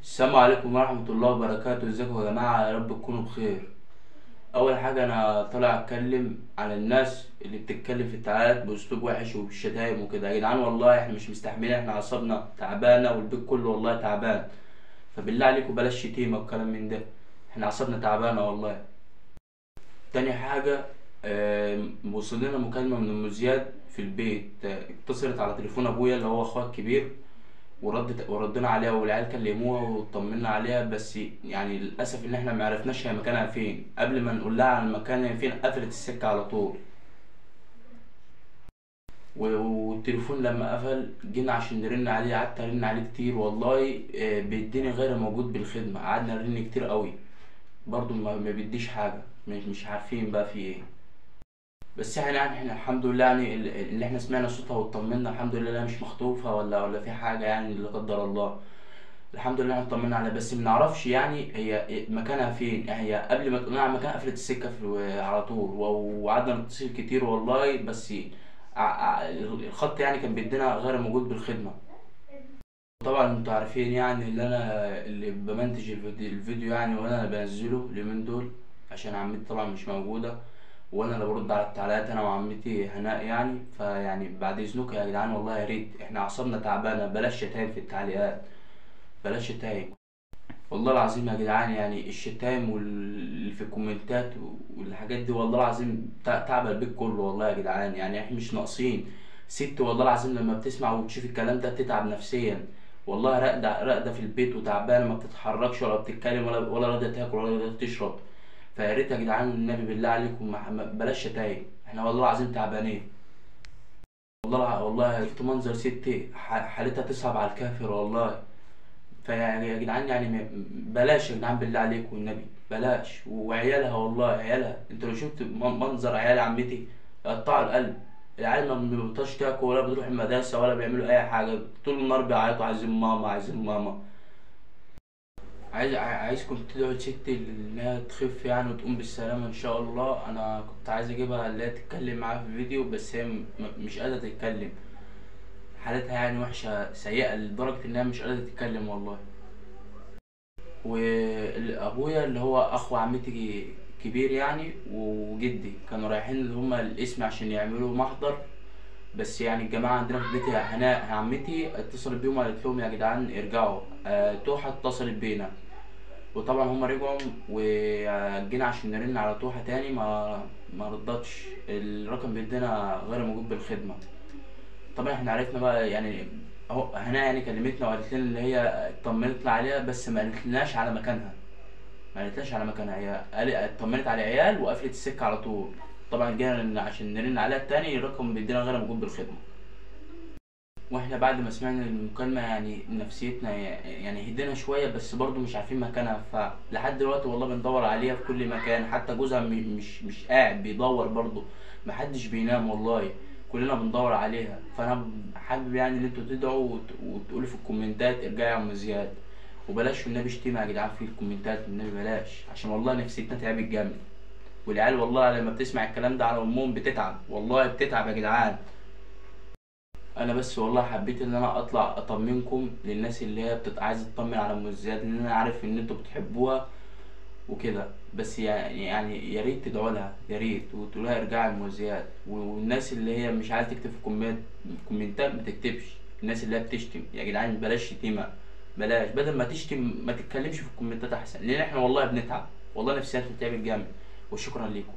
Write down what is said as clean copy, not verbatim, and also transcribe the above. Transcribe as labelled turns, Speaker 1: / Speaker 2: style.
Speaker 1: السلام عليكم ورحمة الله وبركاته. ازيكم يا جماعة؟ يا رب تكونوا بخير. أول حاجة أنا طالع أتكلم على الناس اللي بتتكلم في التعليقات بأسلوب وحش وبالشتايم وكده. يا جدعان والله احنا مش مستحملين، احنا أعصابنا تعبانة والبيت كله والله تعبان. فبالله عليكم بلاش شتيمة والكلام من ده، احنا أعصابنا تعبانة والله. تاني حاجة، وصل لنا مكالمة من أم زياد في البيت. اتصلت على تليفون أبويا اللي هو أخويا الكبير، وردنا عليها والعيال كلموها وطمنا عليها، بس يعني للاسف ان احنا معرفناش هي مكانها فين. قبل ما نقول لها على المكان هي فين قفلت السكه على طول. والتليفون لما قفل جينا عشان نرن عليه، قعدت ارن عليه كتير والله. بيديني غير موجود بالخدمه، قعدنا نرن كتير قوي برضو ما بيديش حاجه. مش عارفين بقى في ايه. بس احنا الحمد لله، يعني اللي احنا سمعنا صوتها واطمنا الحمد لله إنها مش مخطوفه ولا في حاجه يعني لا قدر الله. الحمد لله احنا اطمنا عليها، بس بنعرفش يعني هي مكانها فين. يعني هي قبل ما تقولنا على المكان قفلت السكه على طول، وقعدنا نتصل كتير والله. بس الخط يعني كان بيدينا غير موجود بالخدمه. طبعا انتوا عارفين يعني اللي بمنتج الفيديو يعني، وانا اللي بنزله اليومين دول عشان عمتي طبعا مش موجوده، وانا اللي برد على التعليقات انا وعمتي هناء يعني. فيعني بعد اذنكم يا جدعان والله يا ريت، احنا اعصابنا تعبانه، بلاش شتايم في التعليقات، بلاش شتايم. والله العظيم يا جدعان، يعني الشتايم واللي في الكومنتات والحاجات دي والله العظيم تعب البيت كله والله يا جدعان. يعني احنا مش ناقصين. ست والله العظيم لما بتسمع وتشوف الكلام ده بتتعب نفسيا والله. راقدة في البيت وتعبانة، ما بتتحركش ولا بتتكلم ولا راضية تاكل ولا راضية تشرب. فيا ريت يا جدعان النبي بالله عليكم بلاش شتايم، احنا والله العظيم تعبانين. والله شفت منظر ست حالتها تصعب على الكافر والله. فيعني يا جدعان يعني بلاش يا جدعان بالله عليكم والنبي بلاش. وعيالها والله عيالها، انت لو شفت منظر عيال عمتي يقطعوا القلب. العيال ما بتطاش تاكل ولا بتروح المدرسة ولا بيعملوا أي حاجة، طول النهار بيعيطوا عايزين ماما عايزين ماما. عايزكم تدعوا لست إنها تخف يعني وتقوم بالسلامة إن شاء الله. أنا كنت عايز أجيبها اللي هي تتكلم معاها في الفيديو، بس هي مش قادرة تتكلم. حالتها يعني وحشة سيئة لدرجة إنها مش قادرة تتكلم والله. وابويا اللي هو اخو عمتي كبير يعني، وجدي كانوا رايحين اللي هما القسم عشان يعملوا محضر. بس يعني الجماعه عندنا في البيت، هناء عمتي اتصلت بيهم وقالت لهم يا جدعان ارجعوا. توحة اتصلت بينا، وطبعا هما رجعوا وجينا عشان نرن على توحة تاني، ما ردتش الرقم بيدينا غير موجود بالخدمه. طبعا احنا عرفنا بقى يعني، اهو هنا يعني كلمتنا وقالت لنا اللي هي اطمنتنا عليها، بس ما قالتلناش على مكانها. ما قالتلاش على مكانها، هي اطمنت على العيال وقفلت السكه على طول. طبعا جينا عشان نرن عليها التاني الرقم بيدينا غير موجود بالخدمه. واحنا بعد ما سمعنا المكالمه يعني نفسيتنا يعني هدينا شويه، بس برضو مش عارفين مكانها. فلحد دلوقتي والله بندور عليها في كل مكان، حتى جوزها مش قاعد بيدور برضو. محدش بينام والله، كلنا بندور عليها. فانا حابب يعني ان انتوا تدعوا وتقولوا في الكومنتات ارجعي يا ام زياد. وبلاش والنبي شتيمة يا جدعان في الكومنتات، والنبي بلاش، عشان والله نفسيتنا تعبت جامد. والعيال والله لما بتسمع الكلام ده على امهم بتتعب والله بتتعب يا جدعان. انا بس والله حبيت ان انا اطلع اطمنكم للناس اللي هي عايزه تطمن على ام زياد، لان انا عارف ان انتوا بتحبوها وكده. بس يعني يا ريت تدعوا لها يا ريت، وتقولوا لها ارجعي يا ام زياد. والناس اللي هي مش عايزه تكتب في الكومنتات ما تكتبش. الناس اللي هي بتشتم يا جدعان بلاش شتيمه، بلاش. بدل ما تشتم ما تتكلمش في الكومنتات احسن، لان احنا والله بنتعب والله نفسياتنا بتتعب جامد. وشكرا ليكم.